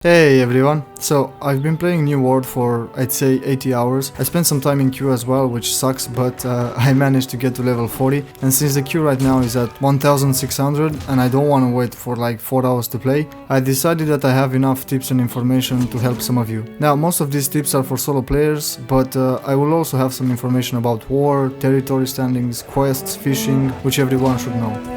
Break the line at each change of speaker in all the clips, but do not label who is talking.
Hey everyone, so I've been playing New World for I'd say 80 hours. I spent some time in queue as well, which sucks, but I managed to get to level 40, and since the queue right now is at 1600 and I don't want to wait for like 4 hours to play, I decided that I have enough tips and information to help some of you. Now most of these tips are for solo players, but I will also have some information about war, territory standings, quests, fishing, which everyone should know.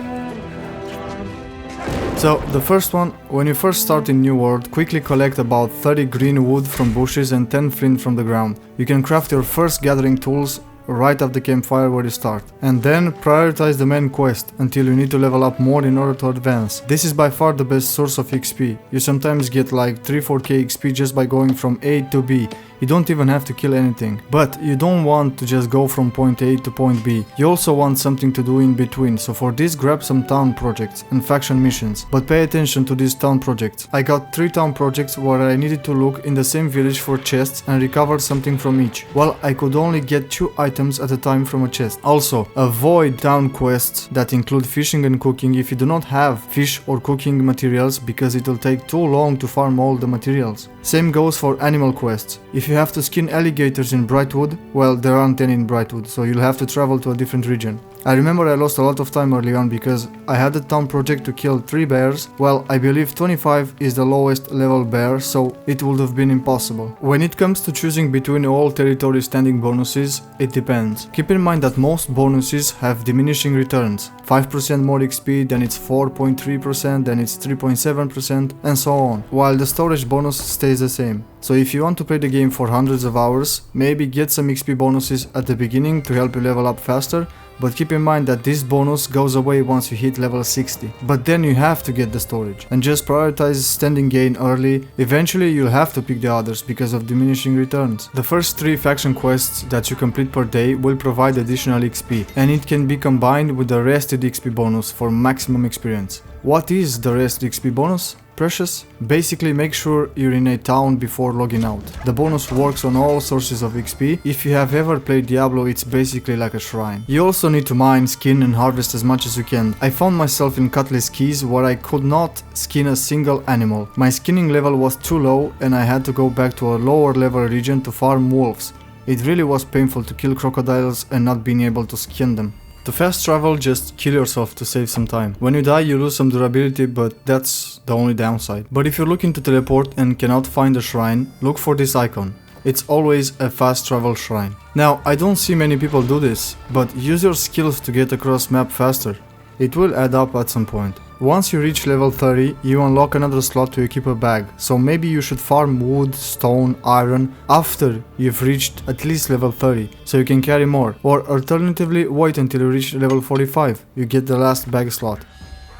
So, the first one, when you first start in New World, quickly collect about 30 green wood from bushes and 10 flint from the ground. You can craft your first gathering tools right at the campfire where you start. And then prioritize the main quest until you need to level up more in order to advance. This is by far the best source of XP. You sometimes get like 3-4k XP just by going from A to B. You don't even have to kill anything. But you don't want to just go from point A to point B. You also want something to do in between, so for this grab some town projects and faction missions. But pay attention to these town projects. I got 3 town projects where I needed to look in the same village for chests and recover something from each. Well, I could only get 2 items at a time from a chest. Also, avoid town quests that include fishing and cooking if you do not have fish or cooking materials, because it will take too long to farm all the materials. Same goes for animal quests. If you have to skin alligators in Brightwood, well, there aren't any in Brightwood, so you'll have to travel to a different region. I remember I lost a lot of time early on because I had a town project to kill 3 bears. Well, I believe 25 is the lowest level bear, so it would have been impossible. When it comes to choosing between all territory standing bonuses, it depends. Keep in mind that most bonuses have diminishing returns. 5% more XP, then it's 4.3%, then it's 3.7%, and so on, while the storage bonus stays the same. So if you want to play the game for hundreds of hours, maybe get some XP bonuses at the beginning to help you level up faster, but keep in mind that this bonus goes away once you hit level 60. But then you have to get the storage, and just prioritize standing gain early. Eventually you'll have to pick the others because of diminishing returns. The first 3 faction quests that you complete per day will provide additional XP, and it can be combined with the rested XP bonus for maximum experience. What is the rested XP bonus? Precious? Basically make sure you're in a town before logging out. The bonus works on all sources of XP. If you have ever played Diablo, it's basically like a shrine. You also need to mine, skin and harvest as much as you can. I found myself in Cutlass Keys where I could not skin a single animal. My skinning level was too low and I had to go back to a lower level region to farm wolves. It really was painful to kill crocodiles and not being able to skin them. To fast travel, just kill yourself to save some time. When you die, you lose some durability, but that's the only downside. But if you're looking to teleport and cannot find a shrine, look for this icon. It's always a fast travel shrine. Now, I don't see many people do this, but use your skills to get across map faster. It will add up at some point. Once you reach level 30, you unlock another slot to equip a bag, so maybe you should farm wood, stone, iron after you've reached at least level 30, so you can carry more. Or alternatively, wait until you reach level 45, you get the last bag slot.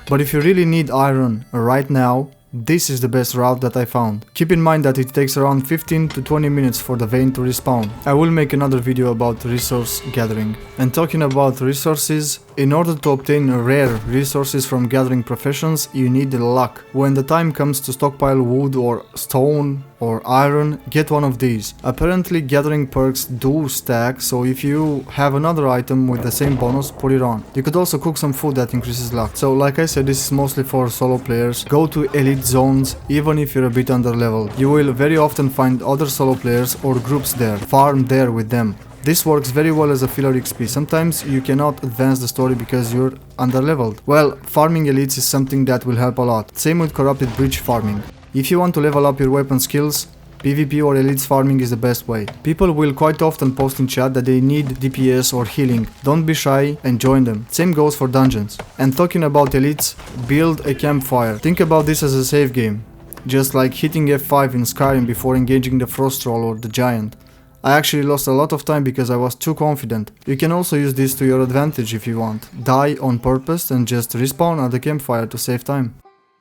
But if you really need iron right now, this is the best route that I found. Keep in mind that it takes around 15 to 20 minutes for the vein to respawn. I will make another video about resource gathering. And talking about resources, in order to obtain rare resources from gathering professions, you need luck. When the time comes to stockpile wood or stone or iron, get one of these. Apparently gathering perks do stack, so if you have another item with the same bonus, put it on. You could also cook some food that increases luck. So like I said, this is mostly for solo players. Go to elite zones even if you're a bit under level. You will very often find other solo players or groups there. Farm there with them. This works very well as a filler XP. Sometimes you cannot advance the story because you're underleveled. Well, farming elites is something that will help a lot. Same with corrupted bridge farming. If you want to level up your weapon skills, PvP or elites farming is the best way. People will quite often post in chat that they need DPS or healing. Don't be shy and join them. Same goes for dungeons. And talking about elites, build a campfire. Think about this as a save game. Just like hitting F5 in Skyrim before engaging the frost troll or the giant. I actually lost a lot of time because I was too confident. You can also use this to your advantage if you want. Die on purpose and just respawn at the campfire to save time.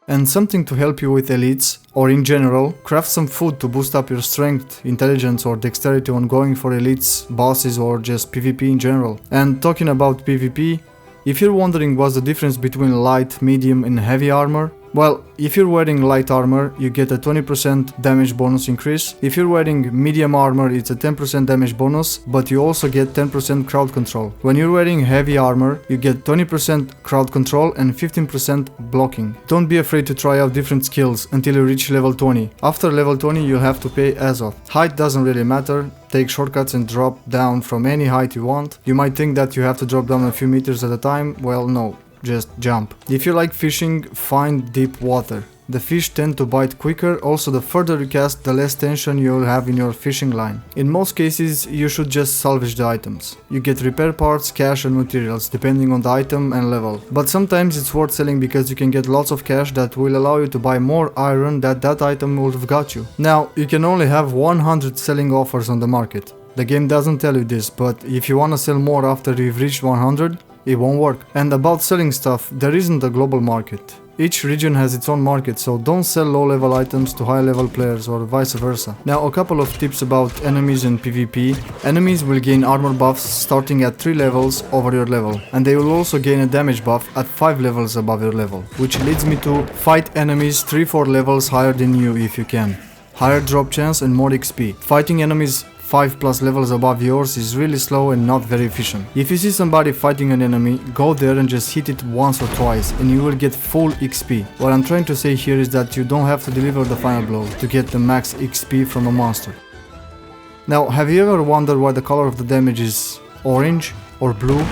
And something to help you with elites, or in general, craft some food to boost up your strength, intelligence or dexterity when going for elites, bosses or just PvP in general. And talking about PvP, if you're wondering what's the difference between light, medium and heavy armor, Well, if you're wearing light armor, you get a 20% damage bonus increase. If you're wearing medium armor, it's a 10% damage bonus, but you also get 10% crowd control. When you're wearing heavy armor, you get 20% crowd control and 15% blocking. Don't be afraid to try out different skills until you reach level 20. After level 20, you'll have to pay Azoth. Height doesn't really matter. Take shortcuts and drop down from any height you want. You might think that you have to drop down a few meters at a time. Well, no. Just jump. If you like fishing, find deep water. The fish tend to bite quicker, also the further you cast, the less tension you'll have in your fishing line. In most cases, you should just salvage the items. You get repair parts, cash and materials, depending on the item and level. But sometimes it's worth selling because you can get lots of cash that will allow you to buy more iron that item would have got you. Now, you can only have 100 selling offers on the market. The game doesn't tell you this, but if you wanna sell more after you've reached 100, it won't work. And about selling stuff, there isn't a global market. Each region has its own market, so don't sell low level items to high level players or vice versa. Now a couple of tips about enemies and PvP. Enemies will gain armor buffs starting at 3 levels over your level, and they will also gain a damage buff at 5 levels above your level, which leads me to fight enemies 3-4 levels higher than you if you can. Higher drop chance and more XP. Fighting enemies 5+ levels above yours is really slow and not very efficient. If you see somebody fighting an enemy, go there and just hit it once or twice and you will get full XP. What I'm trying to say here is that you don't have to deliver the final blow to get the max XP from a monster. Now, have you ever wondered why the color of the damage is orange or blue?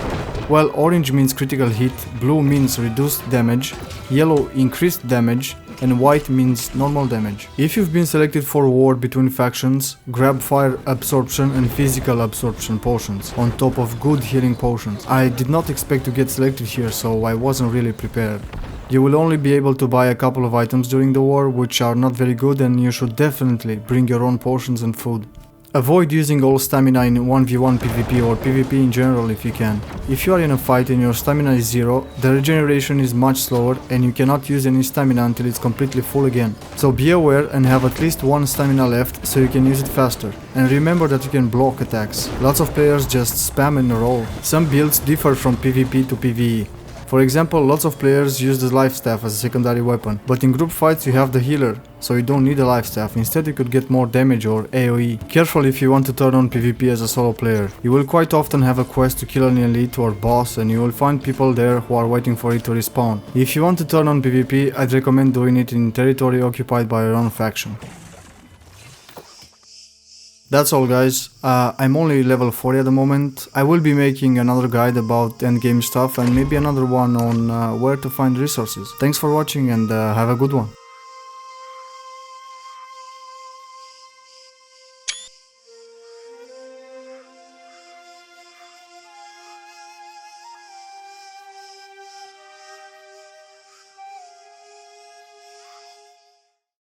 Well, orange means critical hit, blue means reduced damage, yellow increased damage, and white means normal damage. If you've been selected for war between factions, grab fire absorption and physical absorption potions on top of good healing potions. I did not expect to get selected here, so I wasn't really prepared. You will only be able to buy a couple of items during the war, which are not very good, and you should definitely bring your own potions and food. Avoid using all stamina in 1v1 PvP or PvP in general if you can. If you are in a fight and your stamina is 0, the regeneration is much slower and you cannot use any stamina until it's completely full again. So be aware and have at least 1 stamina left so you can use it faster. And remember that you can block attacks. Lots of players just spam and roll. Some builds differ from PvP to PvE. For example, lots of players use the life staff as a secondary weapon, but in group fights you have the healer, so you don't need a life staff. Instead you could get more damage or AoE. Careful if you want to turn on PvP as a solo player. You will quite often have a quest to kill an elite or boss, and you will find people there who are waiting for it to respawn. If you want to turn on PvP, I'd recommend doing it in territory occupied by your own faction. That's all guys, I'm only level 40 at the moment. I will be making another guide about endgame stuff and maybe another one on where to find resources. Thanks for watching and have a good one.